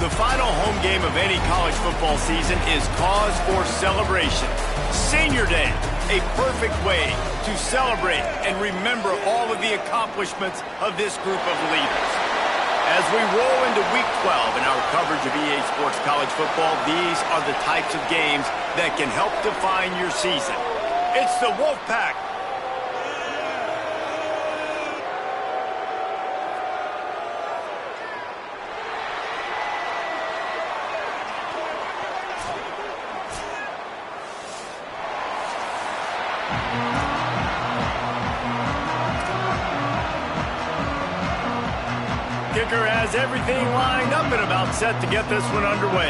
The final home game of any college football season is cause for celebration. Senior Day, a perfect way to celebrate and remember all of the accomplishments of this group of leaders. As we roll into Week 12 in our coverage of EA Sports College Football, these are the types of games that can help define your season. It's the Wolfpack. Kicker has everything lined up and about set to get this one underway.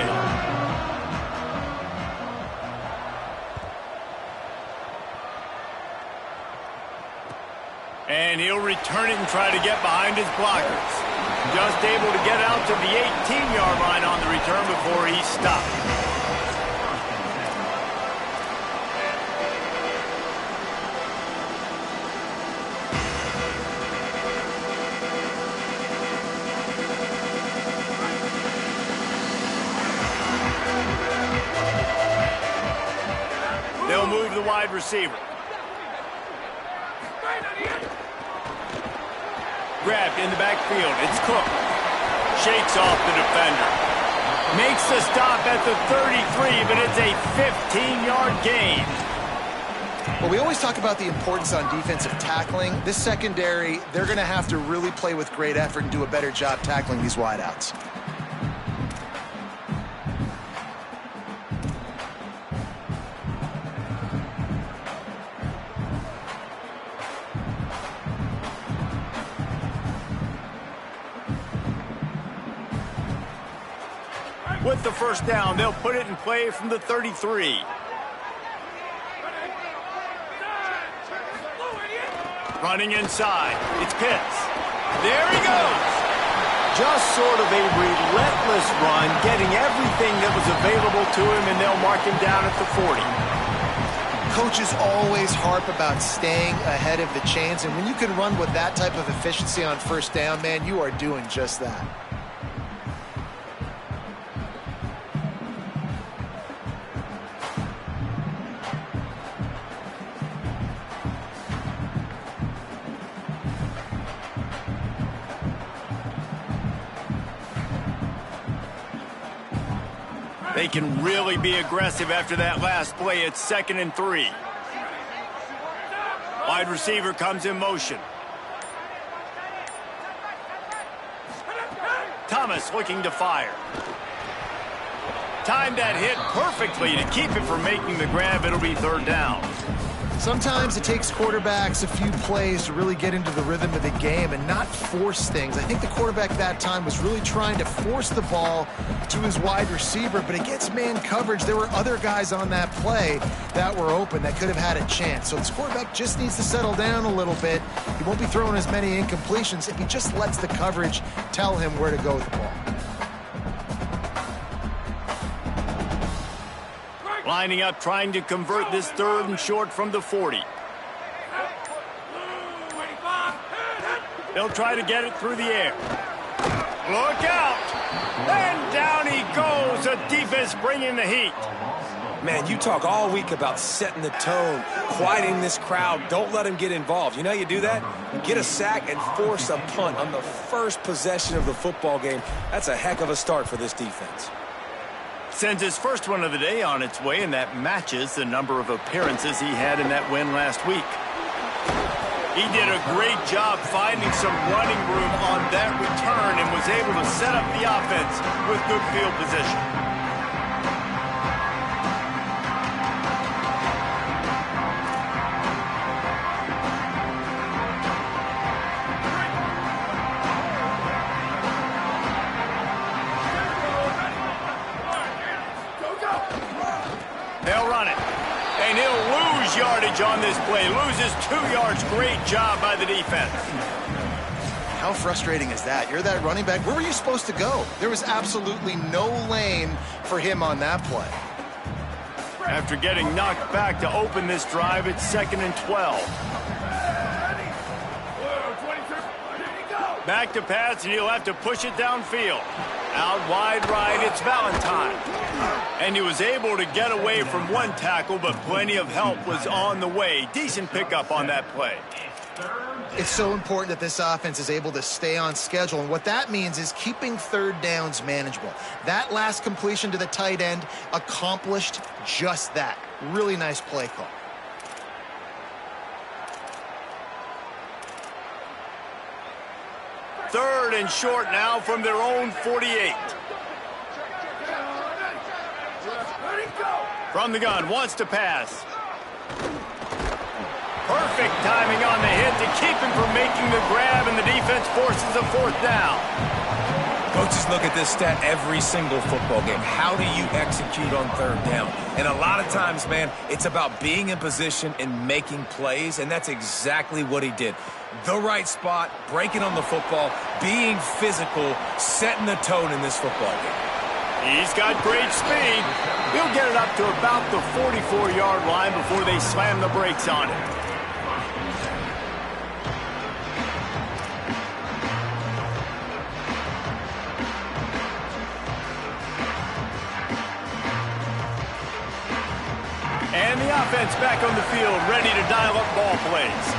And he'll return it and try to get behind his blockers. Just able to get out to the 18-yard line on the return before he stopped. They'll move the wide receiver. Grabbed in the backfield. It's Cook. Shakes off the defender. Makes the stop at the 33, but it's a 15-yard gain. Well, we always talk about the importance on defensive tackling. This secondary, they're going to have to really play with great effort and do a better job tackling these wideouts. With the first down, they'll put it in play from the 33. Running inside. It's Pitts. There he goes. Just sort of a relentless run, getting everything that was available to him, and they'll mark him down at the 40. Coaches always harp about staying ahead of the chains, and when you can run with that type of efficiency on first down, man, you are doing just that. They can really be aggressive after that last play. It's 2nd and 3. Wide receiver comes in motion. Thomas looking to fire. Timed that hit perfectly to keep it from making the grab. It'll be 3rd down. Sometimes it takes quarterbacks a few plays to really get into the rhythm of the game and not force things. I think the quarterback that time was really trying to force the ball to his wide receiver, but against man coverage, there were other guys on that play that were open that could have had a chance. So this quarterback just needs to settle down a little bit. He won't be throwing as many incompletions if he just lets the coverage tell him where to go with the ball. Lining up, trying to convert this 3rd and short from the 40. They'll try to get it through the air. Look out! And down he goes. The defense bringing the heat. Man, you talk all week about setting the tone, quieting this crowd. Don't let him get involved. You know how you do that? You get a sack and force a punt on the first possession of the football game. That's a heck of a start for this defense. Sends his first one of the day on its way, and that matches the number of appearances he had in that win last week. He did a great job finding some running room on that return and was able to set up the offense with good field position. They'll run it. And he'll lose yardage on this play. Loses 2 yards. Great job by the defense. How frustrating is that? You're that running back. Where were you supposed to go? There was absolutely no lane for him on that play. After getting knocked back to open this drive, it's 2nd and 12. Back to pass, and he'll have to push it downfield. Out wide right, it's Valentine. And he was able to get away from one tackle, but plenty of help was on the way. Decent pickup on that play. It's so important that this offense is able to stay on schedule, and what that means is keeping third downs manageable. That last completion to the tight end accomplished just that. Really nice play call. Third and short now from their own 48. From the gun, wants to pass. Perfect timing on the hit to keep him from making the grab, and the defense forces a fourth down. Coaches look at this stat every single football game. How do you execute on third down? And a lot of times, man, it's about being in position and making plays, and that's exactly what he did. The right spot, breaking on the football, being physical, setting the tone in this football game. He's got great speed. He'll get it up to about the 44-yard line before they slam the brakes on it. And the offense back on the field, ready to dial up ball plays.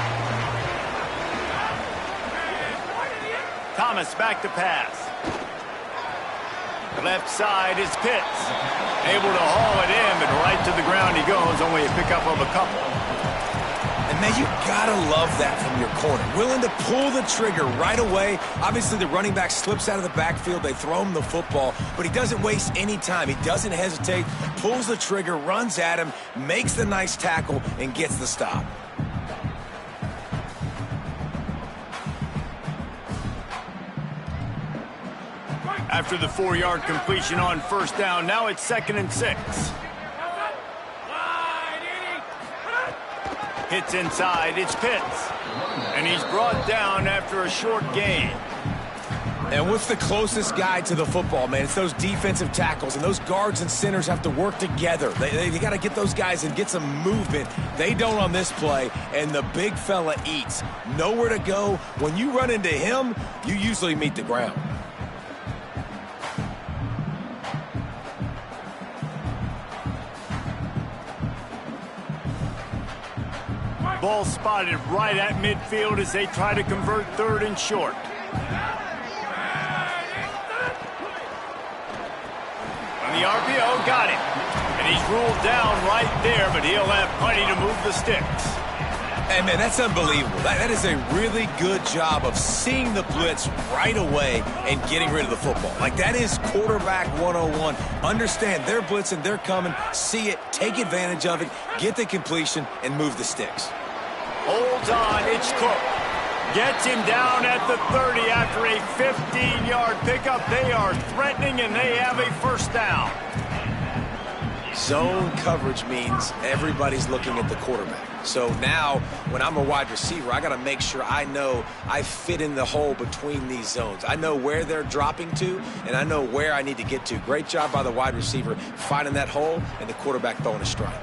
Thomas back to pass. Left side is Pitts. Able to haul it in, but right to the ground he goes. Only a pickup of a couple. And, man, you got to love that from your corner. Willing to pull the trigger right away. Obviously, the running back slips out of the backfield. They throw him the football, but he doesn't waste any time. He doesn't hesitate, pulls the trigger, runs at him, makes the nice tackle, and gets the stop. After the 4-yard completion on first down, now it's 2nd and 6. Hits inside, it's Pitts. And he's brought down after a short gain. And what's the closest guy to the football, man? It's those defensive tackles, and those guards and centers have to work together. They got to get those guys and get some movement. They don't on this play, and the big fella eats. Nowhere to go. When you run into him, you usually meet the ground. Ball spotted right at midfield as they try to convert 3rd and short. On the RPO, got him. And he's ruled down right there, but he'll have plenty to move the sticks. Hey, man, that's unbelievable. That is a really good job of seeing the blitz right away and getting rid of the football. Like, that is quarterback 101. Understand they're blitzing, they're coming, see it, take advantage of it, get the completion, and move the sticks. Holds on, it's Cook. Gets him down at the 30 after a 15-yard pickup. They are threatening, and they have a first down. Zone coverage means everybody's looking at the quarterback. So now, when I'm a wide receiver, I got to make sure I know I fit in the hole between these zones. I know where they're dropping to, and I know where I need to get to. Great job by the wide receiver finding that hole, and the quarterback throwing a strike.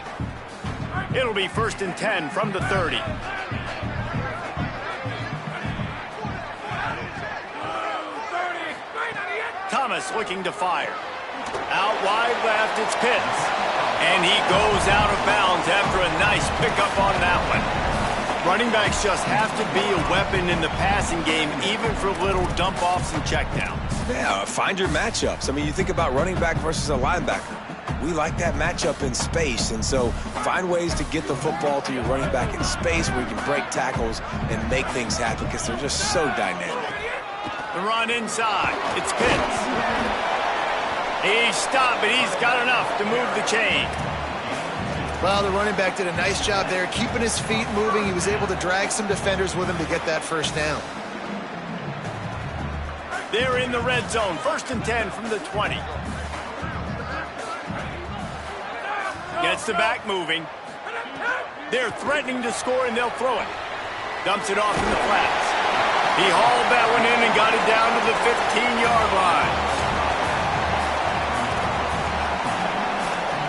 It'll be 1st and 10 from the 30. Thomas looking to fire. Out wide left, it's Pitts. And he goes out of bounds after a nice pickup on that one. Running backs just have to be a weapon in the passing game, even for little dump-offs and checkdowns. Yeah, find your matchups. I mean, you think about running back versus a linebacker. We like that matchup in space, and so find ways to get the football to your running back in space where you can break tackles and make things happen because they're just so dynamic. The run inside. It's Pitts. He's stopped, but he's got enough to move the chain. Well, the running back did a nice job there, keeping his feet moving. He was able to drag some defenders with him to get that first down. They're in the red zone. 1st and 10 from the 20. Gets the back moving. They're threatening to score, and they'll throw it. Dumps it off in the flats. He hauled that one in and got it down to the 15-yard line.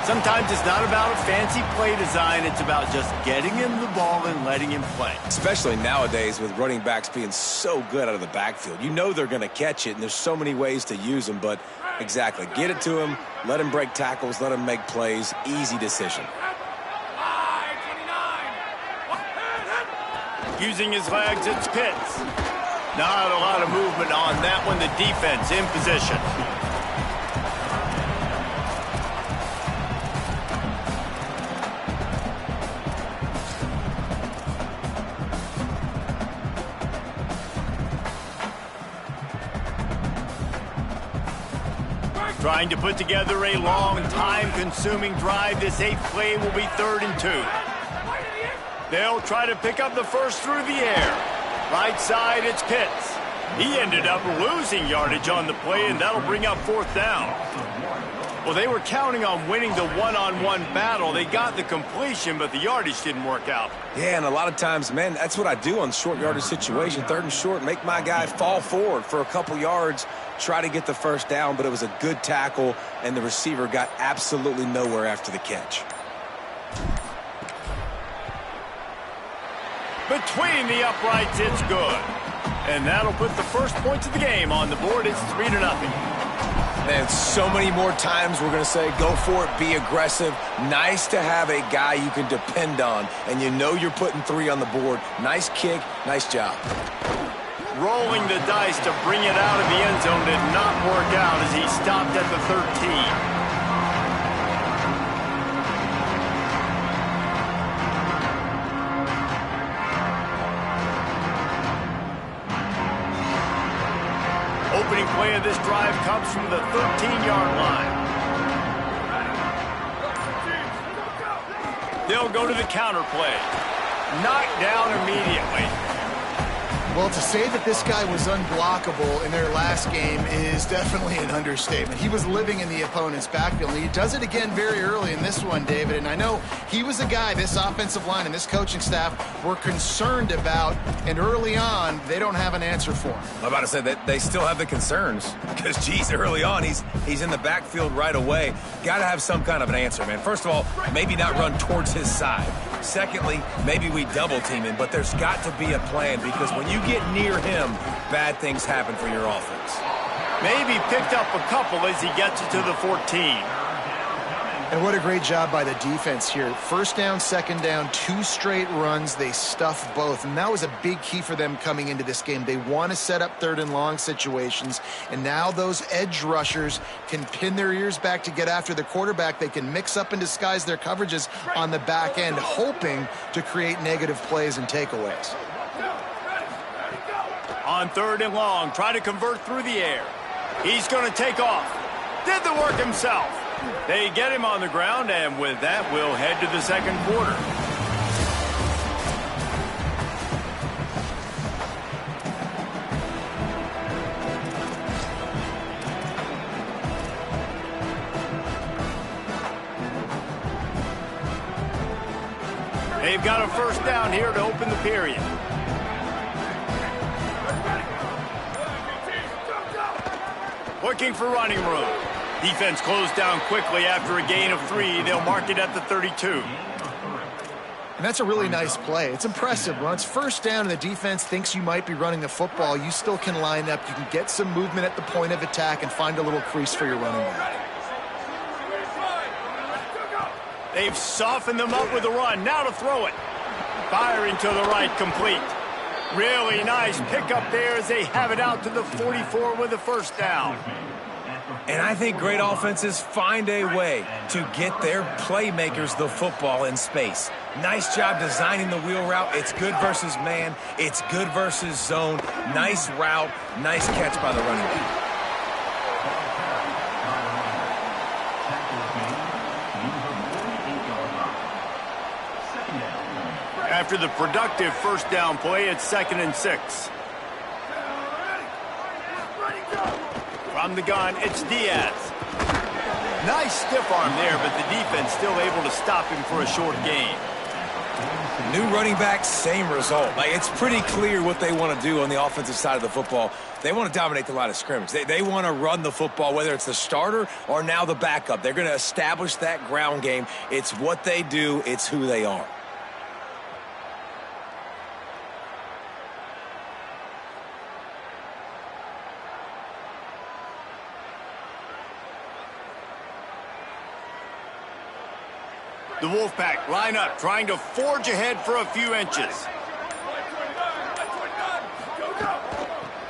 Sometimes it's not about a fancy play design. It's about just getting him the ball and letting him play. Especially nowadays with running backs being so good out of the backfield. You know they're going to catch it, and there's so many ways to use them. But exactly, get it to him, let him break tackles, let him make plays. Easy decision. Using his legs, it's Pitts. Not a lot of movement on that one. The defense in position. Trying to put together a long, time-consuming drive. This 8th play will be 3rd and 2. They'll try to pick up the first through the air. Right side, it's Pitts. He ended up losing yardage on the play, and that'll bring up 4th down. Well, they were counting on winning the one-on-one battle. They got the completion, but the yardage didn't work out. Yeah, and a lot of times, man, that's what I do on short yardage situation. 3rd and short, make my guy fall forward for a couple yards, try to get the first down, but it was a good tackle, and the receiver got absolutely nowhere after the catch. Between the uprights, it's good. And that'll put the first points of the game on the board. It's 3-0. Man, so many more times we're going to say, go for it, be aggressive. Nice to have a guy you can depend on, and you know you're putting 3 on the board. Nice kick, nice job. Rolling the dice to bring it out of the end zone did not work out as he stopped at the 13. Opening play of this drive comes from the 13-yard line. They'll go to the counter play. Knocked down immediately. Well, to say that this guy was unblockable in their last game is definitely an understatement. He was living in the opponent's backfield, and he does it again very early in this one, David. And I know he was a guy this offensive line and this coaching staff were concerned about, and early on, they don't have an answer for him. I'm about to say that they still have the concerns because, geez, early on, he's in the backfield right away. Got to have some kind of an answer, man. First of all, maybe not run towards his side. Secondly, maybe we double team him, but there's got to be a plan because when you get near him, bad things happen for your offense. Maybe picked up a couple as he gets it to the 14. And what a great job by the defense here. First down, second down, 2 straight runs. They stuffed both. And that was a big key for them coming into this game. They want to set up 3rd and long situations. And now those edge rushers can pin their ears back to get after the quarterback. They can mix up and disguise their coverages on the back end, hoping to create negative plays and takeaways. On 3rd and long, try to convert through the air. He's going to take off. Did the work himself. They get him on the ground, and with that, we'll head to the second quarter. They've got a first down here to open the period. Looking for running room. Defense closed down quickly after a gain of 3. They'll mark it at the 32. And that's a really nice play. It's impressive. When it's first down and the defense thinks you might be running the football, you still can line up. You can get some movement at the point of attack and find a little crease for your running back. They've softened them up with a run. Now to throw it. Firing to the right, complete. Really nice pickup there as they have it out to the 44 with a first down. And I think great offenses find a way to get their playmakers the football in space. Nice job designing the wheel route. It's good versus man. It's good versus zone. Nice route. Nice catch by the running back. After the productive first down play, it's 2nd and 6. From the gun, it's Diaz. Nice stiff arm there, but the defense still able to stop him for a short gain. New running back, same result. Like, it's pretty clear what they want to do on the offensive side of the football. They want to dominate the line of scrimmage. They want to run the football, whether it's the starter or now the backup. They're going to establish that ground game. It's what they do. It's who they are. The Wolfpack line up, trying to forge ahead for a few inches.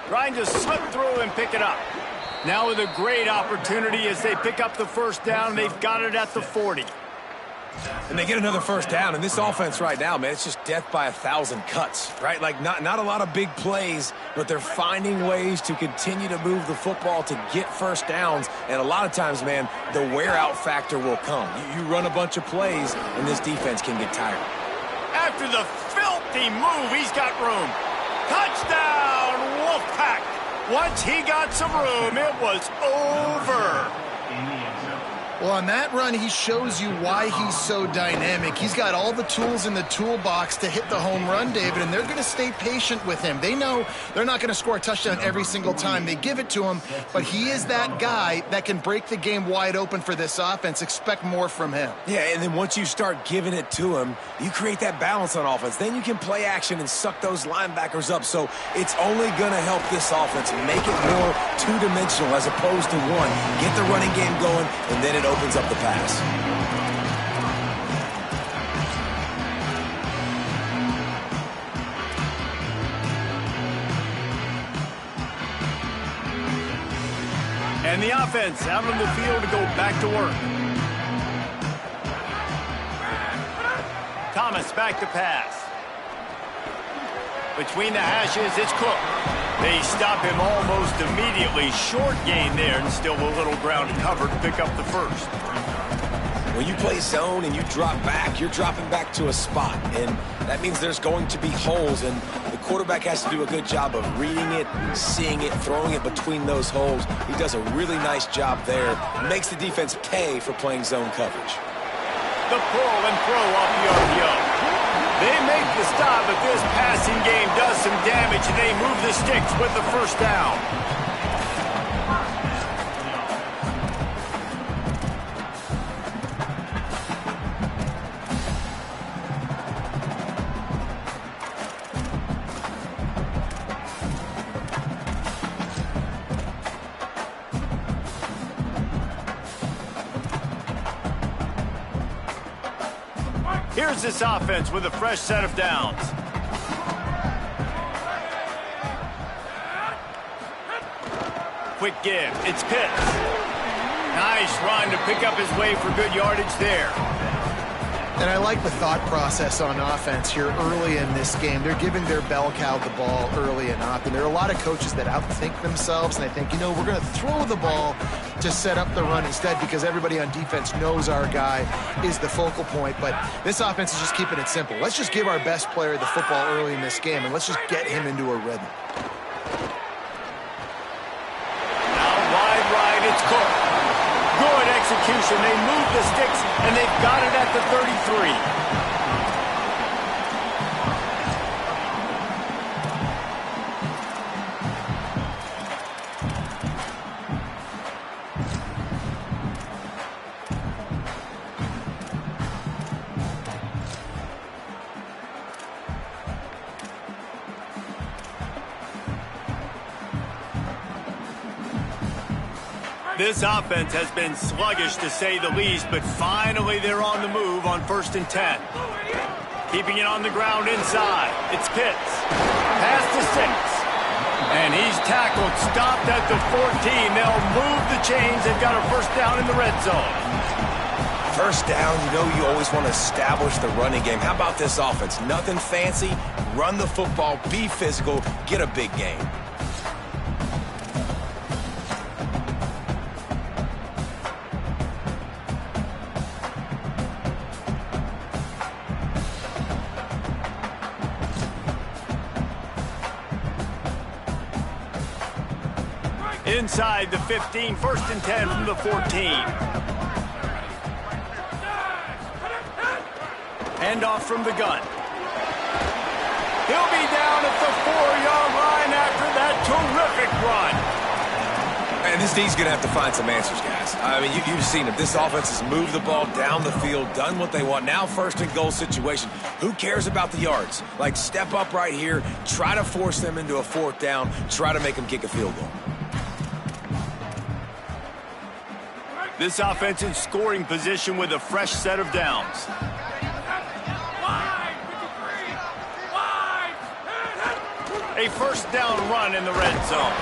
Trying to slip through and pick it up. Now with a great opportunity as they pick up the first down. They've got it at the 40. And they get another first down. And this offense right now, man, it's just death by 1,000 cuts, right? Like, not a lot of big plays, but they're finding ways to continue to move the football to get first downs. And a lot of times, man, the wear-out factor will come. You run a bunch of plays, and this defense can get tired. After the filthy move, he's got room. Touchdown, Wolfpack. Once he got some room, it was over. Well, on that run, he shows you why he's so dynamic. He's got all the tools in the toolbox to hit the home run, David, and they're going to stay patient with him. They know they're not going to score a touchdown every single time they give it to him, but he is that guy that can break the game wide open for this offense. Expect more from him. Yeah, and then once you start giving it to him, you create that balance on offense. Then you can play action and suck those linebackers up. So it's only going to help this offense make it more two-dimensional as opposed to one. Get the running game going, and then it opens up the pass. And the offense out on the field to go back to work. Thomas back to pass. Between the hashes, it's Cook. They stop him almost immediately. Short gain there, and still a little ground cover to pick up the first. When you play zone and you drop back, you're dropping back to a spot, and that means there's going to be holes, and the quarterback has to do a good job of reading it, seeing it, throwing it between those holes. He does a really nice job there. Makes the defense pay for playing zone coverage. The pull and throw off the RPO. They make the stop, but this passing game does some damage, and they move the sticks with the first down. Here's this offense with a fresh set of downs. Quick give. It's Pitts. Nice run to pick up his way for good yardage there. And I like the thought process on offense here early in this game. They're giving their bell cow the ball early and often. There are a lot of coaches that outthink themselves, and they think, you know, we're going to throw the ball to set up the run instead because everybody on defense knows our guy is the focal point. But this offense is just keeping it simple. Let's just give our best player the football early in this game, and let's just get him into a rhythm. Now wide right, it's Cook. Good execution. They move the sticks, and they've got it at the 33. This offense has been sluggish, to say the least, but finally they're on the move on 1st and 10. Keeping it on the ground inside. It's Pitts. Pass to 6. And he's tackled, stopped at the 14. They'll move the chains. They've got a first down in the red zone. First down, you know you always want to establish the running game. How about this offense? Nothing fancy. Run the football, be physical, get a big gain. Inside the 15, 1st and 10 from the 14. Hand off from the gun. quick run. And this D's going to have to find some answers, guys. I mean, you've seen it. This offense has moved the ball down the field, done what they want. Now first and goal situation. Who cares about the yards? Like, step up right here, try to force them into a fourth down, try to make them kick a field goal. This offense in scoring position with a fresh set of downs. A first down run in the red zone.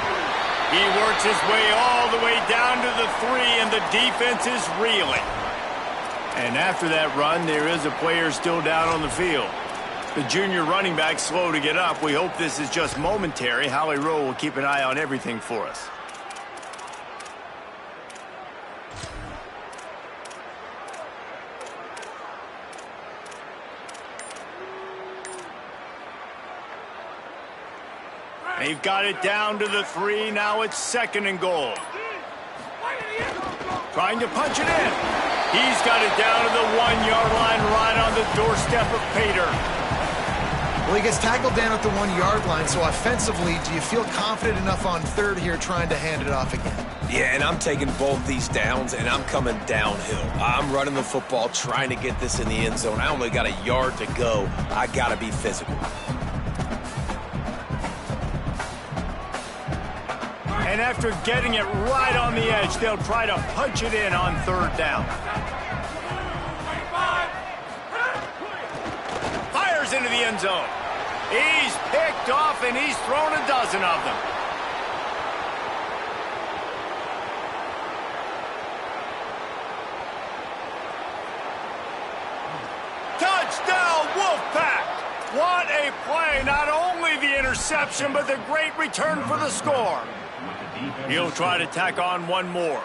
He works his way all the way down to the 3, and the defense is reeling. And after that run, there is a player still down on the field. The junior running back slow to get up. We hope this is just momentary. Howie Rowe will keep an eye on everything for us. They've got it down to the 3. Now it's second and goal. Trying to punch it in. He's got it down to the 1-yard line, right on the doorstep of Pater. Well, he gets tackled down at the 1-yard line, so offensively, do you feel confident enough on third here trying to hand it off again? Yeah, and I'm taking both these downs, and I'm coming downhill. I'm running the football, trying to get this in the end zone. I only got a yard to go. I got to be physical. And after getting it right on the edge, they'll try to punch it in on third down. Fires into the end zone. He's picked off, and he's thrown a dozen of them. Touchdown, Wolfpack! What a play. Not only the interception, but the great return for the score. He'll try to tack on one more.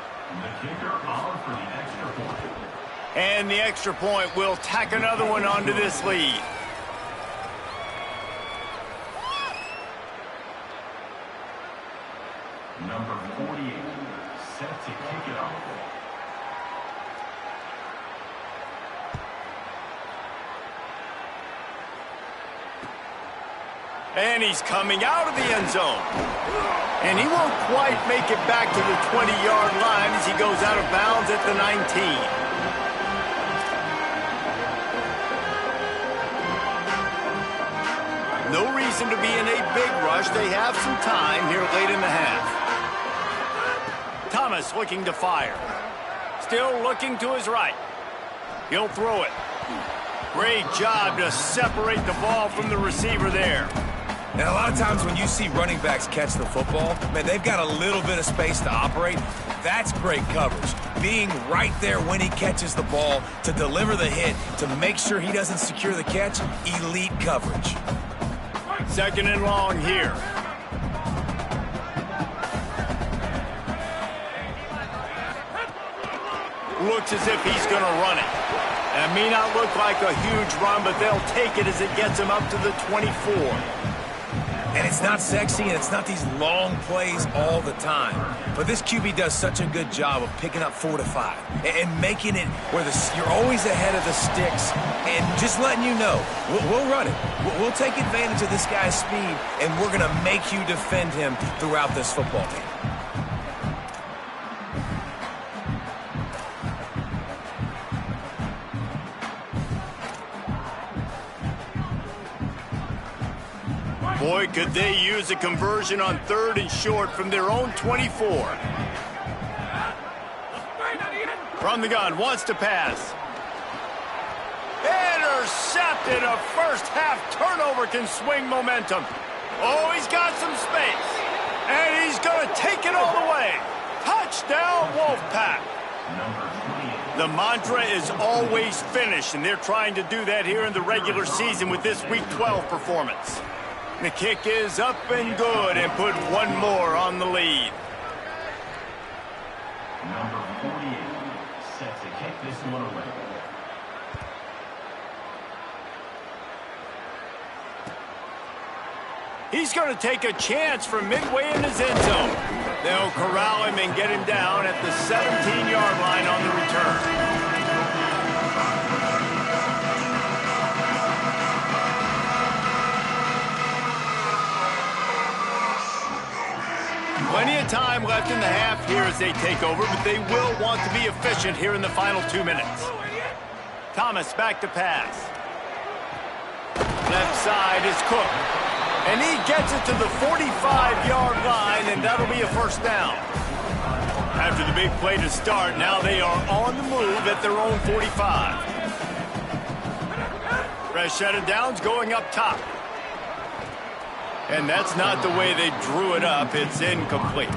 And the extra point will tack another one onto this lead. Number 48, set to kick it off. And he's coming out of the end zone. And he won't quite make it back to the 20-yard line as he goes out of bounds at the 19. No reason to be in a big rush. They have some time here late in the half. Thomas looking to fire. Still looking to his right. He'll throw it. Great job to separate the ball from the receiver there. And a lot of times when you see running backs catch the football, man, they've got a little bit of space to operate. That's great coverage. Being right there when he catches the ball to deliver the hit, to make sure he doesn't secure the catch, elite coverage. Second and long here. Looks as if he's going to run it. It may not look like a huge run, but they'll take it as it gets him up to the 24. And it's not sexy, and it's not these long plays all the time. But this QB does such a good job of picking up 4 to 5 and making it where you're always ahead of the sticks and just letting you know, we'll run it. We'll take advantage of this guy's speed, and we're going to make you defend him throughout this football game. Boy, could they use a conversion on third and short from their own 24. From the gun, wants to pass. Intercepted. A first-half turnover can swing momentum. Oh, he's got some space. And he's going to take it all the way. Touchdown, Wolfpack. The mantra is always finish, and they're trying to do that here in the regular season with this Week 12 performance. The kick is up and good, and put one more on the lead. Number 48, set to kick this one away. He's going to take a chance from midway in his end zone. They'll corral him and get him down at the 17-yard line on the return. Plenty of time left in the half here as they take over, but they will want to be efficient here in the final 2 minutes. Thomas back to pass. Left side is Cook. And he gets it to the 45-yard line, and that'll be a first down. After the big play to start, now they are on the move at their own 45. Fresh set of downs going up top. And that's not the way they drew it up. It's incomplete.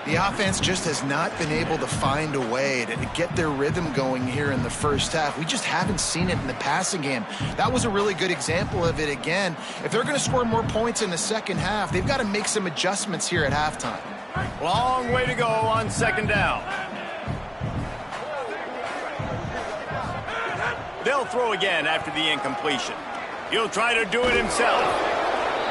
The offense just has not been able to find a way to get their rhythm going here in the first half. We just haven't seen it in the passing game. That was a really good example of it again. If they're going to score more points in the second half, they've got to make some adjustments here at halftime. Long way to go on second down. They'll throw again after the incompletion. He'll try to do it himself.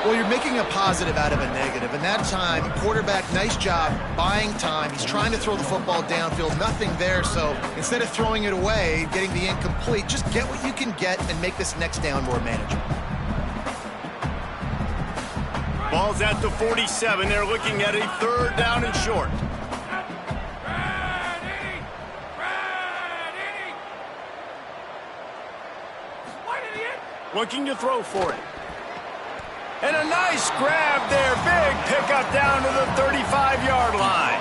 Well, you're making a positive out of a negative. And that time, quarterback, nice job buying time. He's trying to throw the football downfield. Nothing there. So instead of throwing it away, getting the incomplete, just get what you can get and make this next down more manageable. Ball's at the 47. They're looking at a third down and short. Looking to throw for it. And a nice grab there. Big pickup down to the 35-yard line.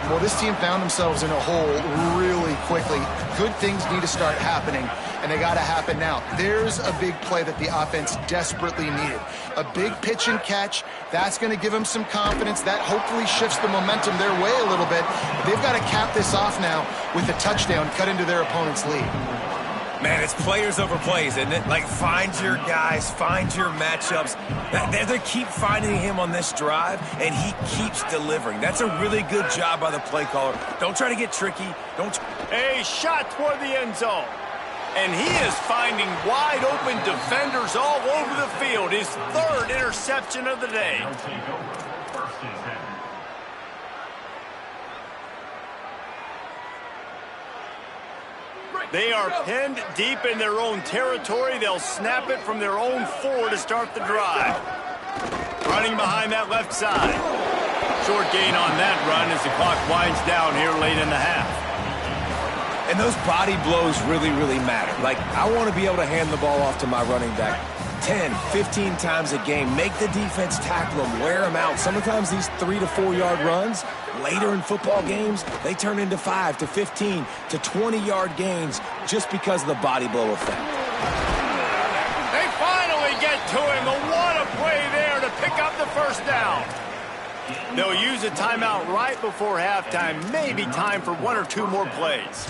Well, this team found themselves in a hole really quickly. Good things need to start happening, and they got to happen now. There's a big play that the offense desperately needed. A big pitch and catch. That's going to give them some confidence. That hopefully shifts the momentum their way a little bit. But they've got to cap this off now with a touchdown cut into their opponent's lead. Man, it's players over plays, isn't it? Like, find your guys, find your matchups. They keep finding him on this drive, and he keeps delivering. That's a really good job by the play caller. Don't try to get tricky. A shot toward the end zone. And he is finding wide open defenders all over the field. His third interception of the day. They'll take over. First and 10. They are pinned deep in their own territory. They'll snap it from their own 4 to start the drive. Running behind that left side. Short gain on that run as the clock winds down here late in the half. And those body blows really, really matter. Like, I want to be able to hand the ball off to my running back 10, 15 times a game. Make the defense tackle them, wear them out. Sometimes these 3 to 4 yard runs, later in football games, they turn into 5 to 15 to 20 yard gains just because of the body blow effect. They finally get to him. What a play there to pick up the first down. They'll use a timeout right before halftime. Maybe time for 1 or 2 more plays.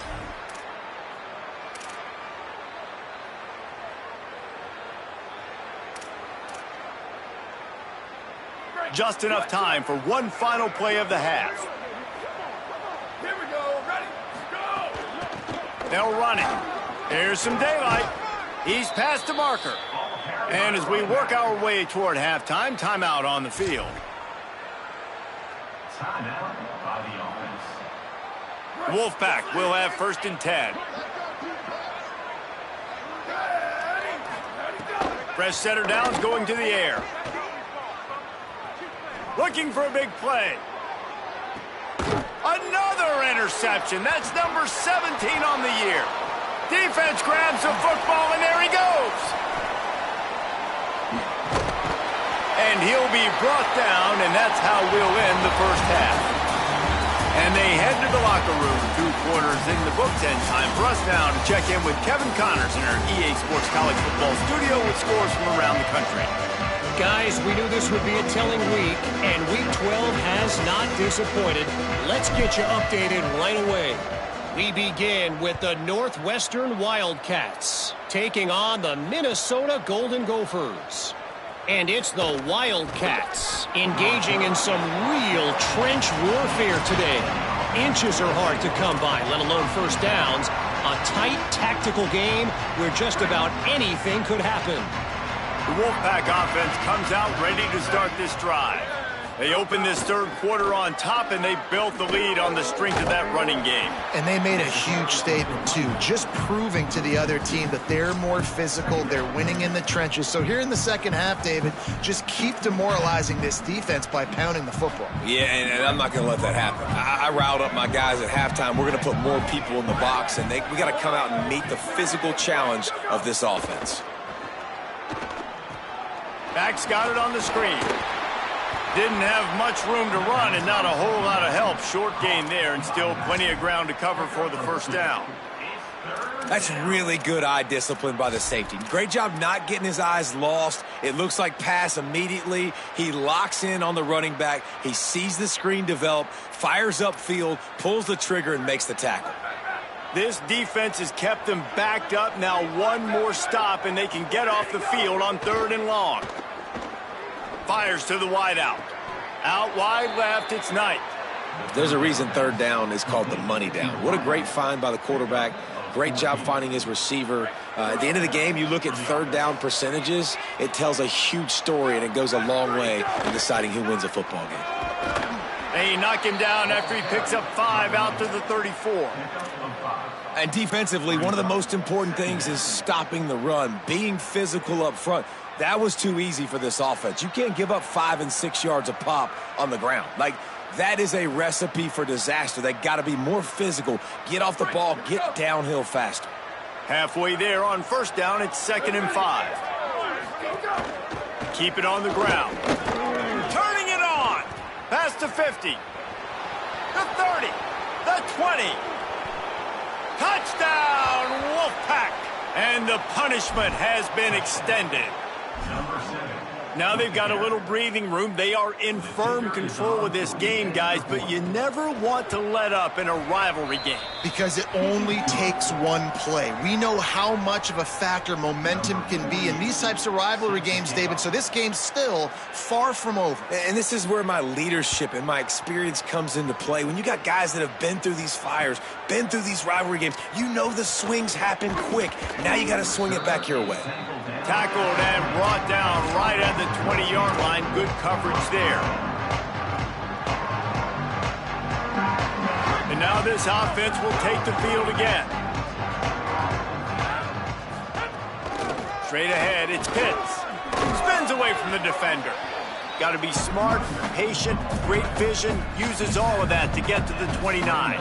Just enough time for one final play of the half. Here we go. Ready? Go! They'll run it. Here's some daylight. He's past the marker. And as we work our way toward halftime, timeout on the field. Timeout by the offense. Wolfpack will have first and 10. Fresh setter downs going to the air. Looking for a big play. Another interception. That's number 17 on the year. Defense grabs the football, and there he goes. And he'll be brought down, and that's how we'll end the first half. And they head to the locker room. 2 quarters in the books, and time for us now to check in with Kevin Connors in our EA Sports College Football studio with scores from around the country. Guys, we knew this would be a telling week, and Week 12 has not disappointed. Let's get you updated right away. We begin with the Northwestern Wildcats taking on the Minnesota Golden Gophers. And it's the Wildcats engaging in some real trench warfare today. Inches are hard to come by, let alone first downs. A tight tactical game where just about anything could happen. The Wolfpack offense comes out ready to start this drive. They opened this third quarter on top, and they built the lead on the strength of that running game. And they made a huge statement, too, just proving to the other team that they're more physical, they're winning in the trenches. So here in the second half, David, just keep demoralizing this defense by pounding the football. Yeah, and I'm not going to let that happen. I riled up my guys at halftime. We're going to put more people in the box, and we got to come out and meet the physical challenge of this offense. Back's got it on the screen. Didn't have much room to run and not a whole lot of help. Short gain there and still plenty of ground to cover for the first down. That's really good eye discipline by the safety. Great job not getting his eyes lost. It looks like pass immediately. He locks in on the running back. He sees the screen develop, fires upfield, pulls the trigger, and makes the tackle. This defense has kept them backed up. Now one more stop, and they can get off the field on 3rd and long. Fires to the wideout. Out wide left, it's Knight. There's a reason 3rd down is called the money down. What a great find by the quarterback. Great job finding his receiver. At the end of the game, you look at 3rd down percentages. It tells a huge story, and it goes a long way in deciding who wins a football game. They knock him down after he picks up 5 out to the 34. And defensively, one of the most important things is stopping the run, being physical up front. That was too easy for this offense. You can't give up 5 and 6 yards a pop on the ground. Like, that is a recipe for disaster. They got to be more physical, get off the ball, get downhill faster. Halfway there on 1st down, it's 2nd and 5. Keep it on the ground. Turning it on. Past the 50. The 30. The 20. Touchdown, Wolfpack. And the punishment has been extended. Now they've got a little breathing room. They are in firm control of this game, guys, but you never want to let up in a rivalry game. Because it only takes one play. We know how much of a factor momentum can be in these types of rivalry games, David, so this game's still far from over. And this is where my leadership and my experience comes into play. When you got guys that have been through these fires, been through these rivalry games, you know the swings happen quick. Now you got to swing it back your way. Tackled and brought down right at the 20-yard line. Good coverage there. And now this offense will take the field again. Straight ahead, it's Pitts. Spins away from the defender. Got to be smart, patient, great vision. Uses all of that to get to the 29.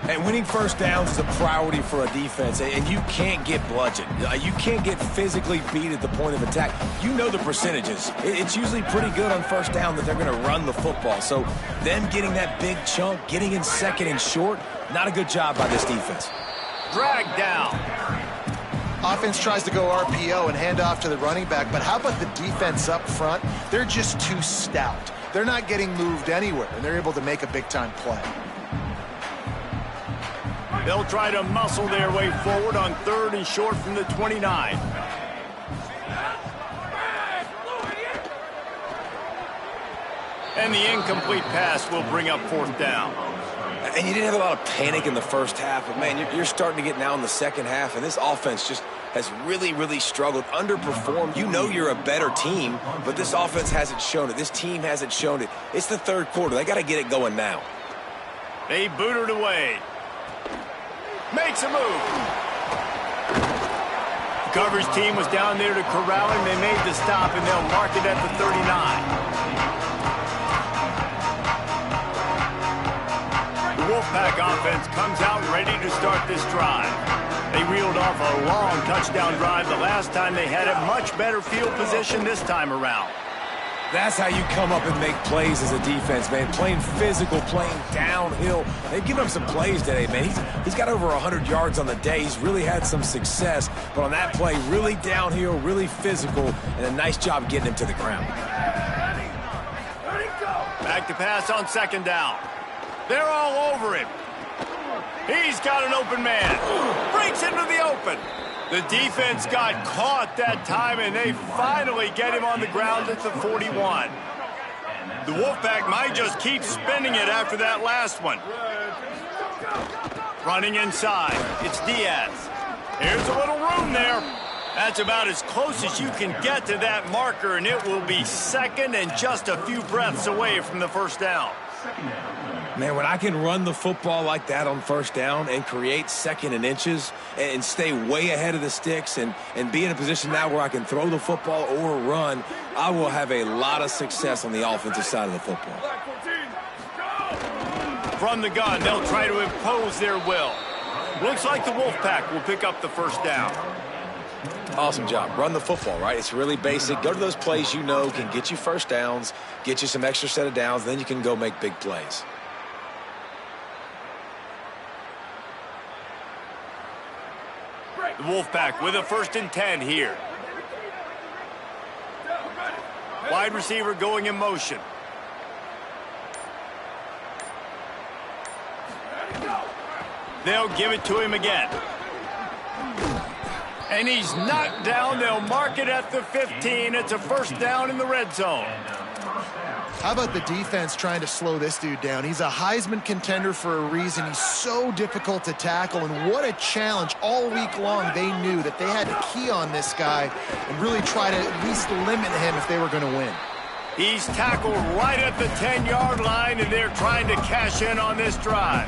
And winning 1st downs is a priority for a defense, and you can't get bludgeoned. You can't get physically beat at the point of attack. You know the percentages. It's usually pretty good on 1st down that they're going to run the football. So them getting that big chunk, getting in 2nd and short, not a good job by this defense. Drag down. Offense tries to go RPO and hand off to the running back, but how about the defense up front? They're just too stout. They're not getting moved anywhere, and they're able to make a big-time play. They'll try to muscle their way forward on 3rd and short from the 29. And the incomplete pass will bring up 4th down. And you didn't have a lot of panic in the 1st half, but, man, you're starting to get now in the 2nd half, and this offense just has really, really struggled, underperformed. You know you're a better team, but this offense hasn't shown it. This team hasn't shown it. It's the 3rd quarter. They got to get it going now. They boot it away. Makes a move. The coverage team was down there to corral him. They made the stop, and they'll mark it at the 39. The Wolfpack offense comes out ready to start this drive. They reeled off a long touchdown drive the last time. They had a much better field position this time around. That's how you come up and make plays as a defense, man. Playing physical, playing downhill. They've given him some plays today, man. He's got over 100 yards on the day. He's really had some success. But on that play, really downhill, really physical, and a nice job getting him to the ground. Back to pass on 2nd down. They're all over him. He's got an open man. Breaks into the open. The defense got caught that time, and they finally get him on the ground at the 41. The Wolfpack might just keep spinning it after that last one. Running inside, it's Diaz. Here's a little room there. That's about as close as you can get to that marker, and it will be second and just a few breaths away from the first down. Man, when I can run the football like that on first down and create second and inches and stay way ahead of the sticks and be in a position now where I can throw the football or run, I will have a lot of success on the offensive side of the football. From the gun, they'll try to impose their will. Looks like the Wolfpack will pick up the first down. Awesome job. Run the football, right? It's really basic. Go to those plays you know can get you first downs, get you some extra set of downs, then you can go make big plays. The Wolfpack with a 1st and 10 here. Wide receiver going in motion. They'll give it to him again. And he's knocked down. They'll mark it at the 15. It's a first down in the red zone. How about the defense trying to slow this dude down? He's a Heisman contender for a reason. He's so difficult to tackle, and what a challenge. All week long, they knew that they had to key on this guy and really try to at least limit him if they were going to win. He's tackled right at the 10-yard line, and they're trying to cash in on this drive.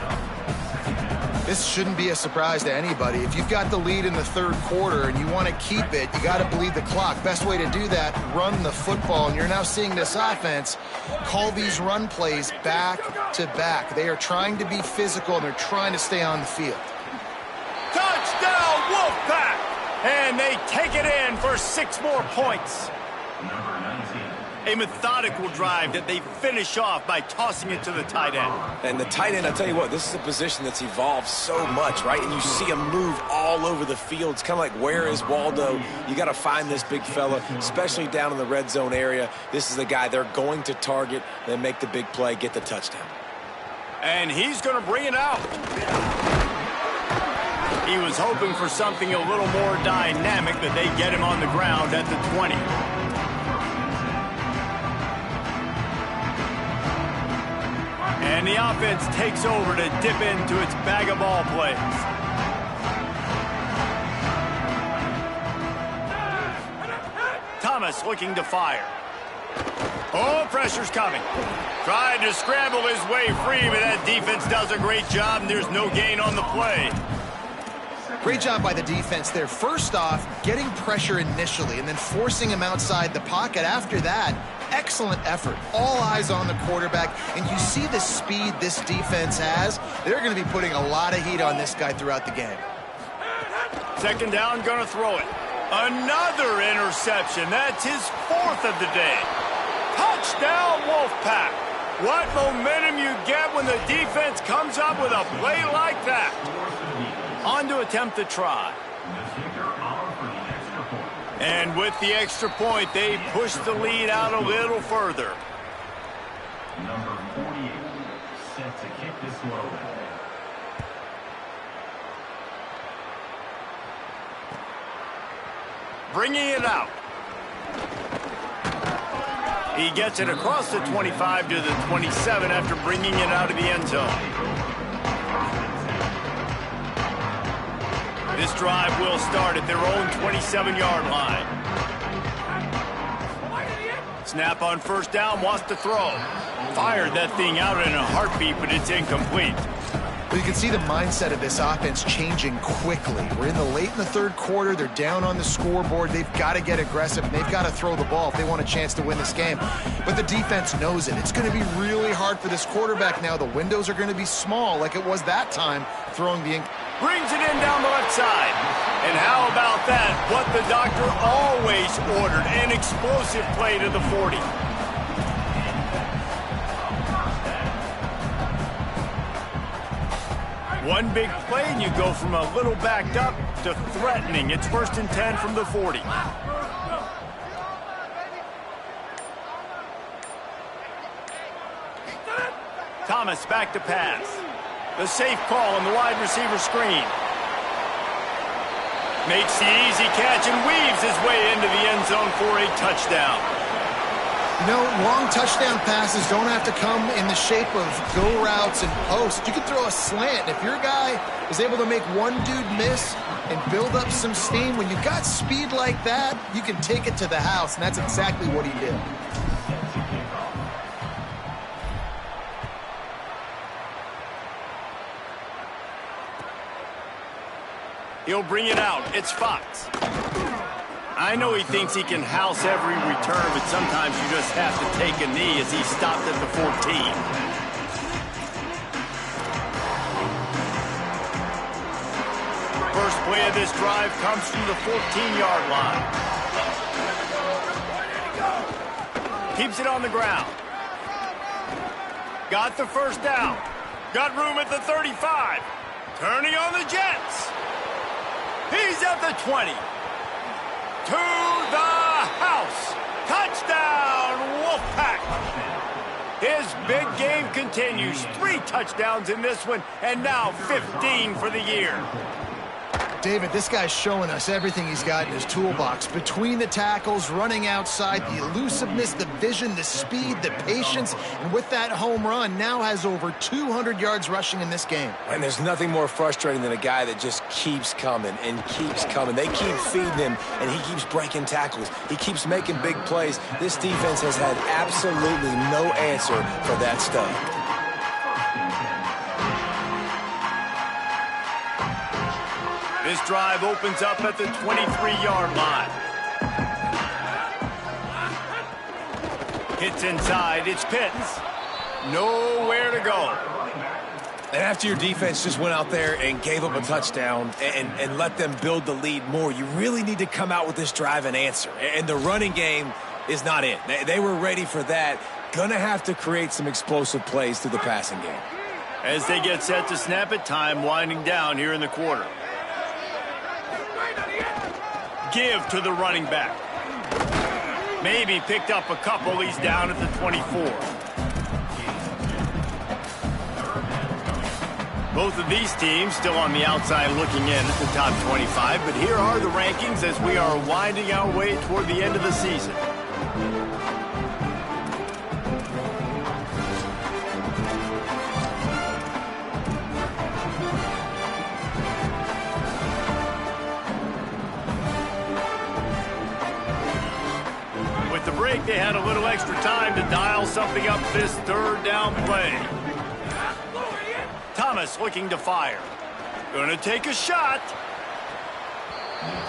This shouldn't be a surprise to anybody. If you've got the lead in the third quarter and you want to keep it, you got to bleed the clock. Best way to do that, run the football. And you're now seeing this offense call these run plays back to back. They are trying to be physical, and they're trying to stay on the field. Touchdown, Wolfpack! And they take it in for 6 more points. A methodical drive that they finish off by tossing it to the tight end. And the tight end, I tell you what, this is a position that's evolved so much, right? And you see him move all over the field. It's kind of like, where is Waldo? You got to find this big fella, especially down in the red zone area. This is the guy they're going to target, then make the big play, get the touchdown. And he's going to bring it out. He was hoping for something a little more dynamic, but they get him on the ground at the 20. And the offense takes over to dip into its bag of ball plays. Thomas looking to fire. Oh, pressure's coming. Tried to scramble his way free, but that defense does a great job, and there's no gain on the play. Great job by the defense there. First off, getting pressure initially and then forcing him outside the pocket. After that, excellent effort. All eyes on the quarterback, and you see the speed this defense has. They're going to be putting a lot of heat on this guy throughout the game. Second down, going to throw it. Another interception. That's his 4th of the day. Touchdown, Wolfpack. What momentum you get when the defense comes up with a play like that. On to attempt the try. And with the extra point, they push the lead out a little further. Number 48, set to kick this one away. Bringing it out. He gets it across the 25 to the 27 after bringing it out of the end zone. This drive will start at their own 27-yard line. Snap on first down, wants to throw. Fired that thing out in a heartbeat, but it's incomplete. Well, you can see the mindset of this offense changing quickly. We're in the third quarter. They're down on the scoreboard. They've got to get aggressive, and they've got to throw the ball if they want a chance to win this game. But the defense knows it. It's going to be really hard for this quarterback now. The windows are going to be small like it was that time throwing the... Brings it in down the left side. And how about that? What the doctor always ordered, an explosive play to the 40. One big play, and you go from a little backed up to threatening. It's 1st and 10 from the 40. Thomas back to pass. The safe call on the wide receiver screen. Makes the easy catch and weaves his way into the end zone for a touchdown. You know, long touchdown passes don't have to come in the shape of go routes and posts. You can throw a slant. If your guy is able to make one dude miss and build up some steam, when you've got speed like that, you can take it to the house, and that's exactly what he did. He'll bring it out. It's Fox. I know he thinks he can house every return, but sometimes you just have to take a knee as he stopped at the 14. First play of this drive comes from the 14-yard line. Keeps it on the ground. Got the first down. Got room at the 35. Turning on the Jets. He's at the 20. To the house. Touchdown, Wolfpack. His big game continues. 3 touchdowns in this one, and now 15 for the year. David, this guy's showing us everything he's got in his toolbox. Between the tackles, running outside, the elusiveness, the vision, the speed, the patience, and with that home run, now has over 200 yards rushing in this game. And there's nothing more frustrating than a guy that just keeps coming and keeps coming. They keep feeding him, and he keeps breaking tackles. He keeps making big plays. This defense has had absolutely no answer for that stuff. This drive opens up at the 23-yard line. Hits inside. It's Pitts. Nowhere to go. And after your defense just went out there and gave up a touchdown and let them build the lead more, you really need to come out with this drive and answer. And the running game is not it. They were ready for that. Gonna have to create some explosive plays through the passing game. As they get set to snap it, time winding down here in the quarter. Give to the running back. Maybe picked up a couple. He's down at the 24. Both of these teams still on the outside looking in at the top 25, but here are the rankings as we are winding our way toward the end of the season. They had a little extra time to dial something up this third down play. Thomas looking to fire. Gonna take a shot.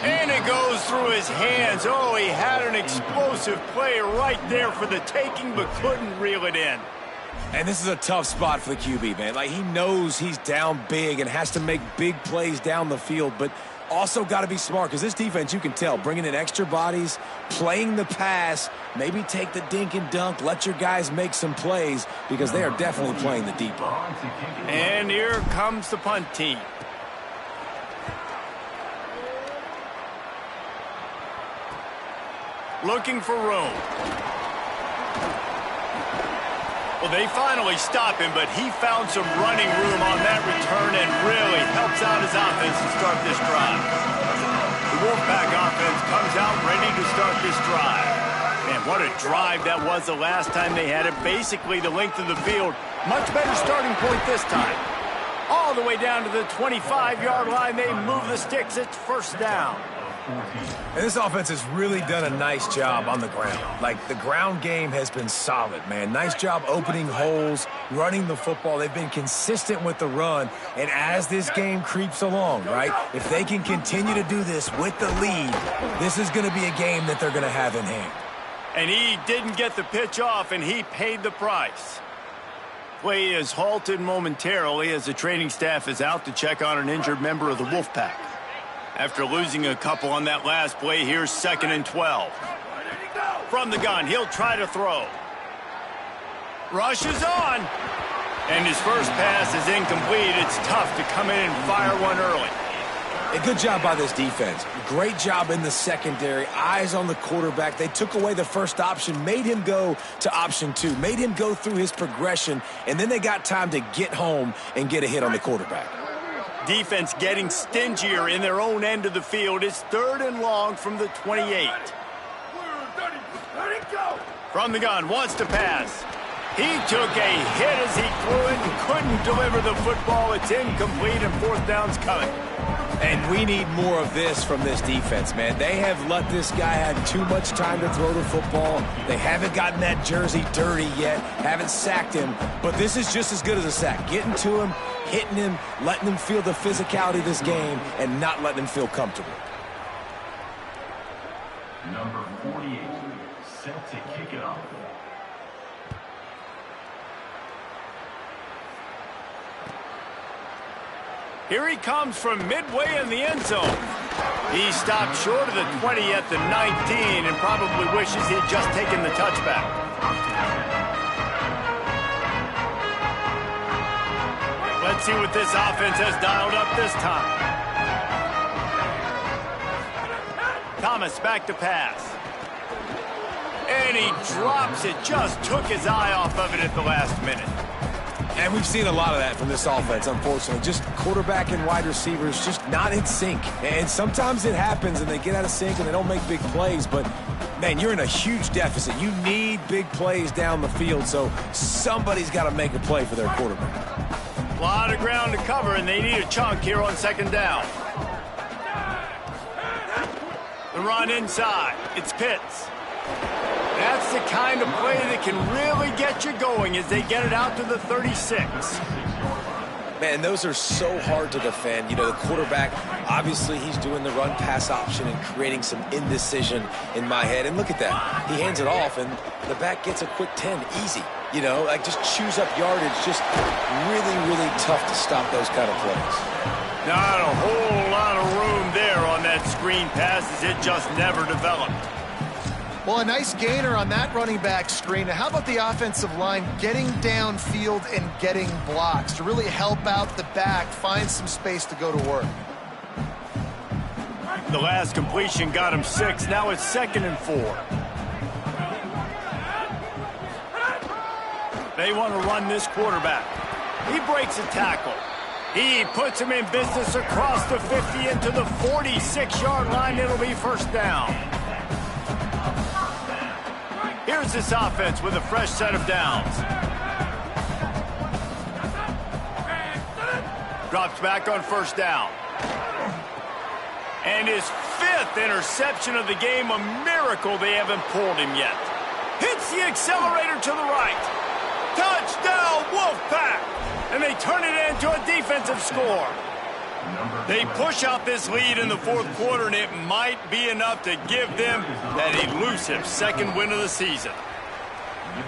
And it goes through his hands. Oh, he had an explosive play right there for the taking, but couldn't reel it in. And this is a tough spot for the QB, man. Like, he knows he's down big and has to make big plays down the field, but also got to be smart, because this defense, you can tell, bringing in extra bodies, playing the pass, maybe take the dink and dunk, let your guys make some plays, because they are definitely playing the deep ball. And here comes the punt team. Looking for room. Well, they finally stop him, but he found some running room on that return and really helps out his offense to start this drive. The Wolfpack offense comes out ready to start this drive. Man, what a drive that was the last time they had it. Basically the length of the field. Much better starting point this time. All the way down to the 25-yard line. They move the sticks. It's first down. And this offense has really done a nice job on the ground. Like, the ground game has been solid, man. Nice job opening holes, running the football. They've been consistent with the run. And as this game creeps along, right, if they can continue to do this with the lead, this is going to be a game that they're going to have in hand. And he didn't get the pitch off, and he paid the price. Play is halted momentarily as the training staff is out to check on an injured member of the Wolfpack. After losing a couple on that last play, here's 2nd and 12. From the gun, he'll try to throw. Rush is on. And his first pass is incomplete. It's tough to come in and fire one early. A good job by this defense. Great job in the secondary. Eyes on the quarterback. They took away the first option, made him go to option 2, made him go through his progression, and then they got time to get home and get a hit on the quarterback. Defense getting stingier in their own end of the field. It's 3rd and long from the 28. From the gun, wants to pass. He took a hit as he threw it and couldn't deliver the football. It's incomplete and fourth down's coming. And we need more of this from this defense, man. They have let this guy have too much time to throw the football. They haven't gotten that jersey dirty yet, haven't sacked him. But this is just as good as a sack. Getting to him, hitting him, letting him feel the physicality of this game, and not letting him feel comfortable. Number 48, set to kick it off. Here he comes from midway in the end zone. He stopped short of the 20 at the 19 and probably wishes he'd just taken the touchback. Let's see what this offense has dialed up this time. Thomas back to pass. And he drops it. Just took his eye off of it at the last minute. And we've seen a lot of that from this offense, unfortunately. Just quarterback and wide receivers just not in sync. And sometimes it happens and they get out of sync and they don't make big plays. But, man, you're in a huge deficit. You need big plays down the field, so somebody's got to make a play for their quarterback. A lot of ground to cover, and they need a chunk here on second down. The run inside. It's Pitts. That's the kind of play that can really get you going as they get it out to the 36. Man, those are so hard to defend. You know, the quarterback, obviously he's doing the run-pass option and creating some indecision in my head. And look at that. He hands it off, and the back gets a quick 10. Easy. You know, like just chews up yardage. Just really, really tough to stop those kind of plays. Not a whole lot of room there on that screen pass as it just never developed. Well, a nice gainer on that running back screen. How about the offensive line getting downfield and getting blocks to really help out the back, find some space to go to work? The last completion got him 6. Now it's 2nd and 4. They want to run this quarterback. He breaks a tackle. He puts him in business across the 50 into the 46-yard line. It'll be first down. Here's this offense with a fresh set of downs. Drops back on first down. And his 5th interception of the game, a miracle they haven't pulled him yet. Hits the accelerator to the right. Touchdown, Wolfpack! And they turn it into a defensive score. They push out this lead in the 4th quarter, and it might be enough to give them that elusive 2nd win of the season.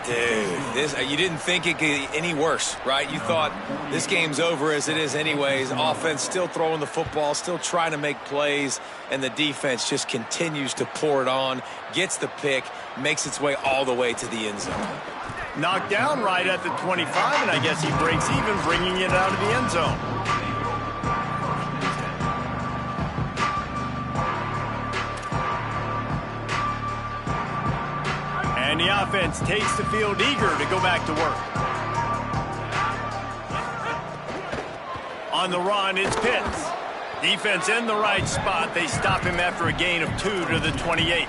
Dude, you didn't think it could get any worse, right? You thought this game's over as it is anyways. Offense still throwing the football, still trying to make plays, and the defense just continues to pour it on, gets the pick, makes its way all the way to the end zone. Knocked down right at the 25, and I guess he breaks even, bringing it out of the end zone. And the offense takes the field eager to go back to work. On the run, it's Pitts. Defense in the right spot. They stop him after a gain of 2 to the 28.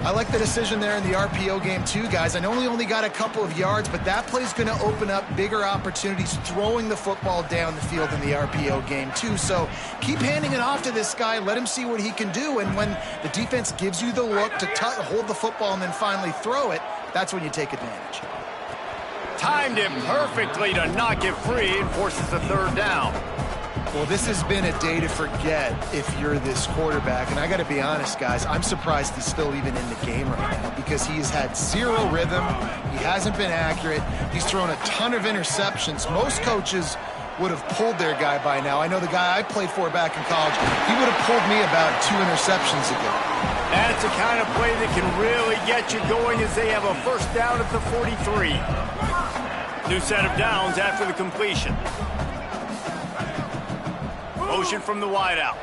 I like the decision there in the RPO game too, guys. I know he only got a couple of yards, but that play's going to open up bigger opportunities throwing the football down the field in the RPO game too. So keep handing it off to this guy. Let him see what he can do. And when the defense gives you the look to hold the football and then finally throw it, that's when you take advantage. Timed it perfectly to knock it free and forces the 3rd down. Well, this has been a day to forget if you're this quarterback. And I got to be honest, guys, I'm surprised he's still even in the game right now because he's had 0 rhythm. He hasn't been accurate. He's thrown a ton of interceptions. Most coaches would have pulled their guy by now. I know the guy I played for back in college, he would have pulled me about 2 interceptions ago. That's the kind of play that can really get you going as they have a first down at the 43. New set of downs after the completion. Motion from the wideout.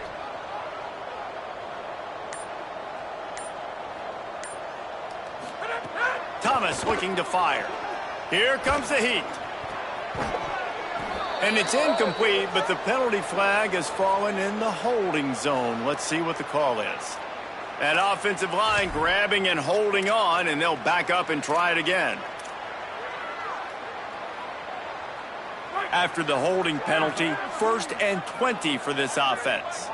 Thomas looking to fire. Here comes the heat. And it's incomplete, but the penalty flag has fallen in the holding zone. Let's see what the call is. That offensive line grabbing and holding on, and they'll back up and try it again. After the holding penalty, 1st and 20 for this offense.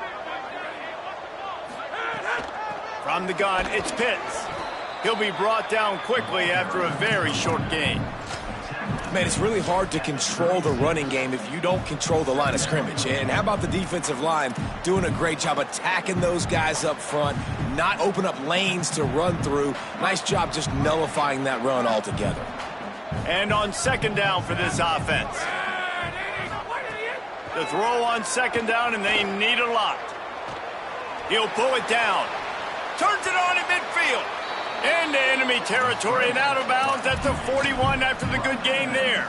From the gun, it's Pitts. He'll be brought down quickly after a very short gain. Man, it's really hard to control the running game if you don't control the line of scrimmage. And how about the defensive line doing a great job attacking those guys up front, not open up lanes to run through. Nice job just nullifying that run altogether. And on 2nd down for this offense. The throw on 2nd down, and they need a lot. He'll pull it down. Turns it on in midfield. Into enemy territory and out of bounds at the 41 after the good gain there.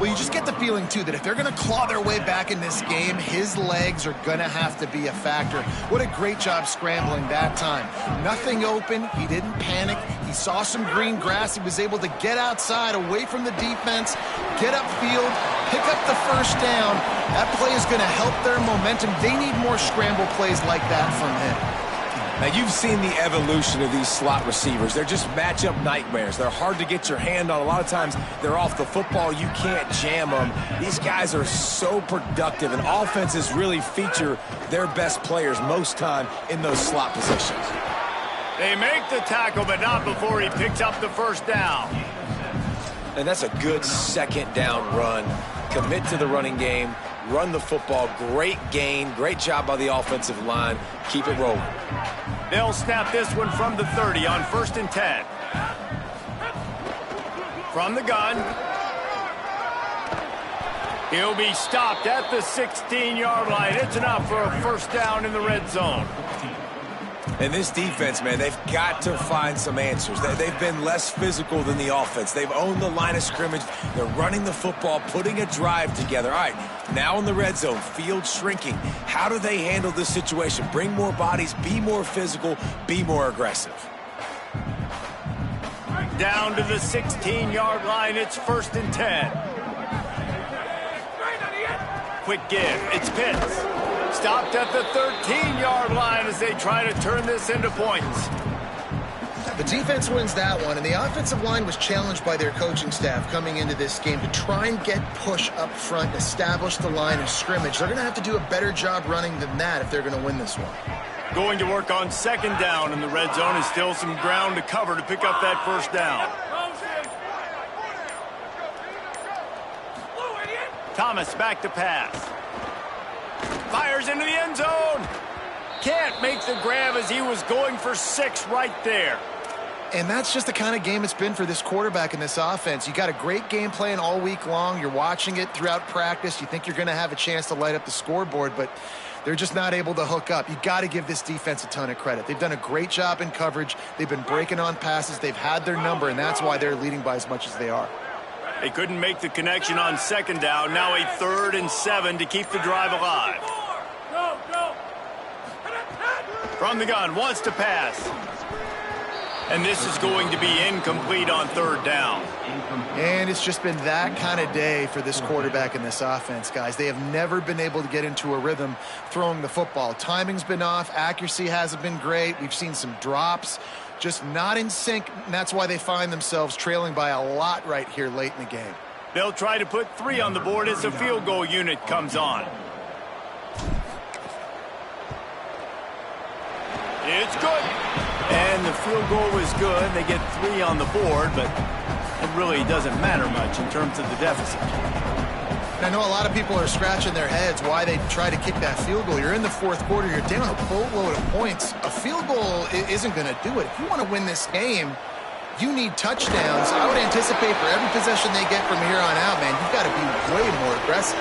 Well, you just get the feeling, too, that if they're going to claw their way back in this game, his legs are going to have to be a factor. What a great job scrambling that time. Nothing open. He didn't panic. He saw some green grass. He was able to get outside, away from the defense, get upfield, pick up the 1st down. That play is going to help their momentum. They need more scramble plays like that from him. Now, you've seen the evolution of these slot receivers. They're just matchup nightmares. They're hard to get your hand on. A lot of times, they're off the football. You can't jam them. These guys are so productive, and offenses really feature their best players most time in those slot positions. They make the tackle, but not before he picks up the 1st down. And that's a good 2nd down run. Commit to the running game. Run the football. Great gain. Great job by the offensive line. Keep it rolling. They'll snap this one from the 30 on 1st and 10. From the gun. He'll be stopped at the 16-yard line. It's enough for a 1st down in the red zone. And this defense, man, they've got to find some answers. They've been less physical than the offense. They've owned the line of scrimmage. They're running the football, putting a drive together. All right, now in the red zone, field shrinking. How do they handle this situation? Bring more bodies, be more physical, be more aggressive. Down to the 16-yard line, it's 1st and 10. Quick give, it's Pitts. Stopped at the 13-yard line as they try to turn this into points. The defense wins that one, and the offensive line was challenged by their coaching staff coming into this game to try and get push up front, establish the line of scrimmage. They're going to have to do a better job running than that if they're going to win this one. Going to work on 2nd down in the red zone is still some ground to cover to pick up that 1st down. Thomas back to pass. Fires into the end zone. Can't make the grab as he was going for 6 right there. And that's just the kind of game it's been for this quarterback in this offense. You got a great game plan all week long. You're watching it throughout practice. You think you're going to have a chance to light up the scoreboard, but they're just not able to hook up. You got to give this defense a ton of credit. They've done a great job in coverage. They've been breaking on passes. They've had their number, and that's why they're leading by as much as they are. They couldn't make the connection on 2nd down. Now a 3rd and 7 to keep the drive alive. From the gun, wants to pass. And this is going to be incomplete on 3rd down. And it's just been that kind of day for this quarterback in this offense, guys. They have never been able to get into a rhythm throwing the football. Timing's been off. Accuracy hasn't been great. We've seen some drops. Just not in sync, and that's why they find themselves trailing by a lot right here late in the game. They'll try to put 3 on the board as the field goal unit comes on. It's good. And the field goal was good. They get 3 on the board, but it really doesn't matter much in terms of the deficit. And I know a lot of people are scratching their heads why they try to kick that field goal. You're in the 4th quarter. You're down a boatload of points. A field goal isn't going to do it. If you want to win this game, you need touchdowns. I would anticipate for every possession they get from here on out, man, you've got to be way more aggressive.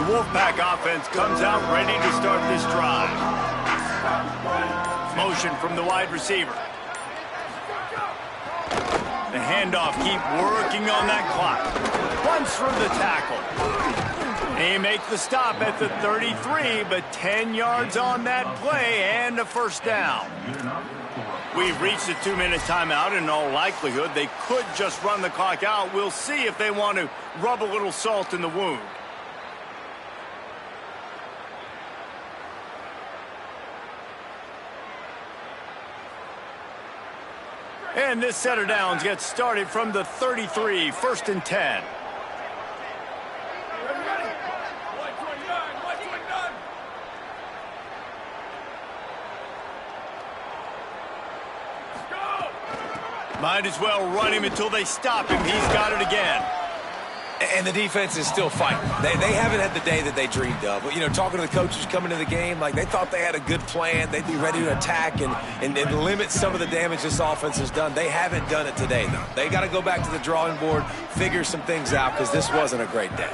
Wolfpack offense comes out ready to start this drive. Motion from the wide receiver. The handoff, keep working on that clock. Once from the tackle. They make the stop at the 33, but 10 yards on that play and a 1st down. We've reached a 2-minute timeout. In all likelihood, they could just run the clock out. We'll see if they want to rub a little salt in the wound. And this set of downs gets started from the 33, 1st and 10. Might as well run him until they stop him. He's got it again. And the defense is still fighting. They haven't had the day that they dreamed of. You know, talking to the coaches coming to the game, like they thought they had a good plan. They'd be ready to attack and limit some of the damage this offense has done. They haven't done it today, though. They got to go back to the drawing board, figure some things out, because this wasn't a great day.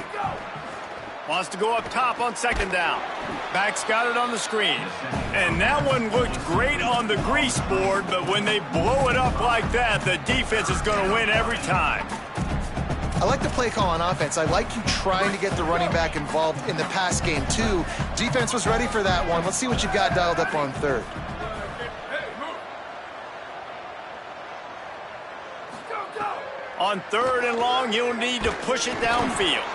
Wants to go up top on 2nd down. Back's got it on the screen. And that one looked great on the grease board, but when they blow it up like that, the defense is going to win every time. I like the play call on offense. I like you trying to get the running back involved in the pass game, too. Defense was ready for that one. Let's see what you've got dialed up on 3rd. On 3rd and long, you'll need to push it downfield.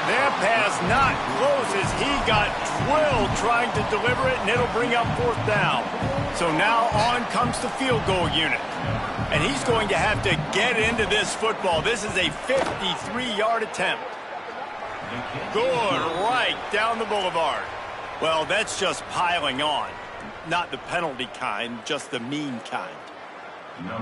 That pass not close as he got drilled trying to deliver it, and it'll bring up 4th down. So now on comes the field goal unit. And he's going to have to get into this football. This is a 53-yard attempt. Good, right down the boulevard. Well, that's just piling on. Not the penalty kind, just the mean kind.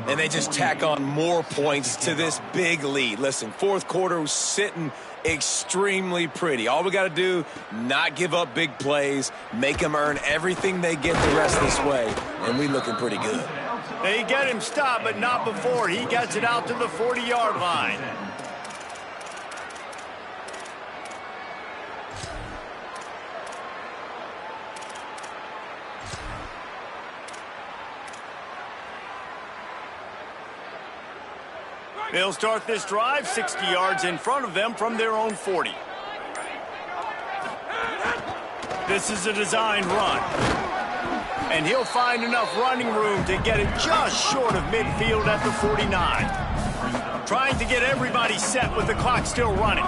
And they just tack on more points to this big lead. Listen, 4th quarter was sitting extremely pretty. All we got to do, not give up big plays, make them earn everything they get the rest of this way, and we looking pretty good. They get him stopped, but not before. He gets it out to the 40-yard line. They'll start this drive 60 yards in front of them from their own 40. This is a designed run. And he'll find enough running room to get it just short of midfield at the 49. Trying to get everybody set with the clock still running.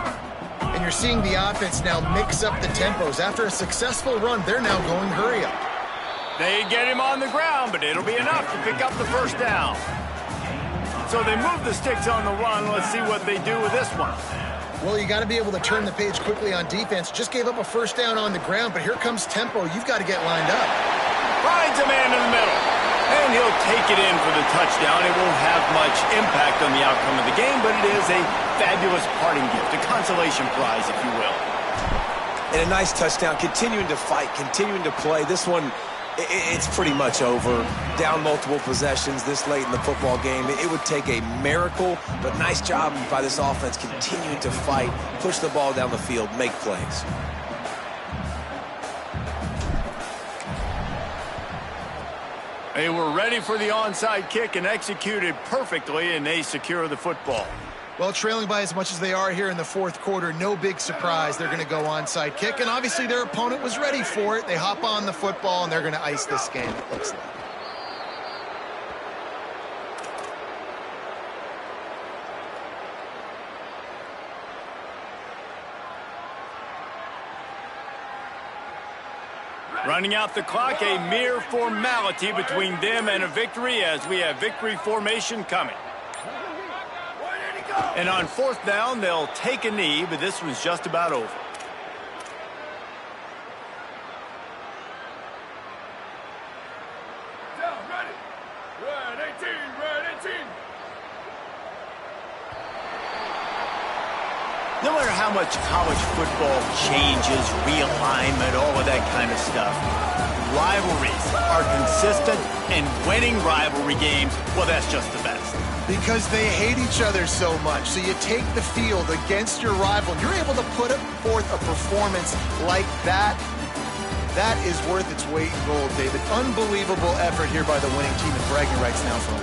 And you're seeing the offense now mix up the tempos. After a successful run, they're now going hurry up. They get him on the ground, but it'll be enough to pick up the 1st down. So they move the sticks on the run. Let's see what they do with this one. Well, you got to be able to turn the page quickly on defense. Just gave up a 1st down on the ground, but here comes tempo. You've got to get lined up. Finds a man in the middle. And he'll take it in for the touchdown. It won't have much impact on the outcome of the game, but it is a fabulous parting gift, a consolation prize, if you will. And a nice touchdown, continuing to fight, continuing to play. This one, it's pretty much over. Down multiple possessions this late in the football game. It would take a miracle, but nice job by this offense continuing to fight, push the ball down the field, make plays. They were ready for the onside kick and executed perfectly, and they secure the football. Well, trailing by as much as they are here in the 4th quarter, no big surprise. They're going to go onside kick, and obviously their opponent was ready for it. They hop on the football, and they're going to ice this game, it looks like. Running out the clock, a mere formality between them and a victory as we have victory formation coming. And on 4th down, they'll take a knee, but this one's just about over. Down, ready. Red 18, red 18. No matter how much college football changes, realignment, all of that kind of stuff, rivalries are consistent, and winning rivalry games, well, that's just the best. Because they hate each other so much. So you take the field against your rival, and you're able to put forth a performance like that. That is worth its weight in gold, David. Unbelievable effort here by the winning team, and bragging rights now for